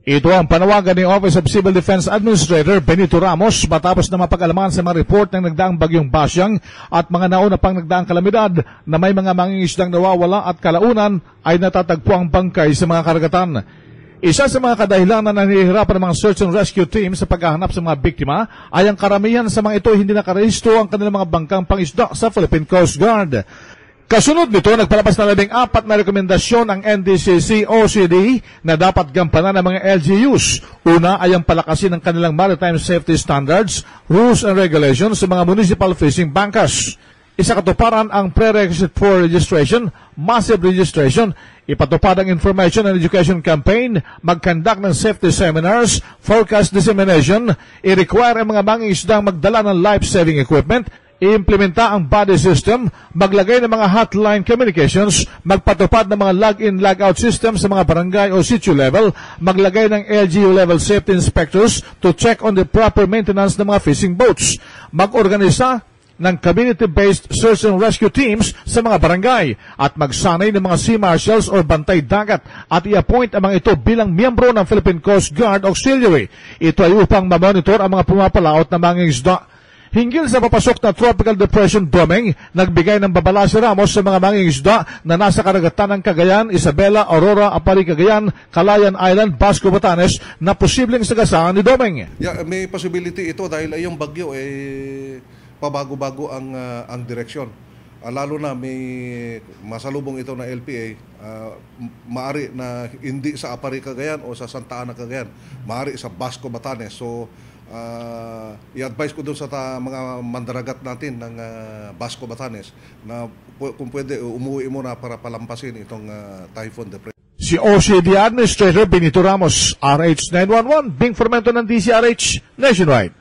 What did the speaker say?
Ito ang panawagan ni Office of Civil Defense Administrator Benito Ramos matapos na mapag-alaman sa mga report ng nagdaang bagyong Basyang at mga nauna pang nagdaang kalamidad na may mga mangingisdang nawawala at kalaunan ay natatagpuang bangkay sa mga karagatan. Isa sa mga kadahilan na nanihirapan ng mga search and rescue team sa paghahanap sa mga biktima ay ang karamihan sa mga ito hindi nakarehistro ang kanilang mga bangkang pangisda sa Philippine Coast Guard. Kasunod nito, nagpalabas na 14 na rekomendasyon ang NDCC-OCD na dapat gampanan ng mga LGUs. Una ay ang palakasin ng kanilang maritime safety standards, rules and regulations sa mga municipal fishing bankers. Isa katuparan ang prerequisite for registration, massive registration, ipatupad ang information and education campaign, mag-conduct ng safety seminars, forecast dissemination, i-require ang mga mangingisdang magdala ng life-saving equipment, i-implementa ang body system, maglagay ng mga hotline communications, magpatupad ng mga log-in, log-out system sa mga barangay o sitio level, maglagay ng LGU level safety inspectors to check on the proper maintenance ng mga fishing boats, mag-organisa ng community-based search and rescue teams sa mga barangay at magsanay ng mga sea marshals o bantay dagat at i-appoint ang mga ito bilang miyembro ng Philippine Coast Guard Auxiliary. Ito ay upang mamonitor ang mga pumapalaot na mangingisda. Hinggil sa papasok na Tropical Depression Doming, nagbigay ng babala si Ramos sa mga mangingisda na nasa karagatan ng Cagayan, Isabela, Aurora, Apari, Cagayan, Calayan Island, Basco, Batanes na posibleng sagasaan ni Doming. Yeah, may possibility ito dahil ay yung bagyo pabago-bago ang direksyon. Lalo na may masalubong ito na LPA, maari na hindi sa Apari, Cagayan o sa Santa Ana, Cagayan, maari sa Basco, Batanes. So i-advise ko doon sa mga mandaragat natin ng Basco, Batanes na kung pwede umuwi muna para palampasin itong typhoon depression. Si OCD Administrator Benito Ramos, RH 911, Bing Formento ng DCRH Nationwide.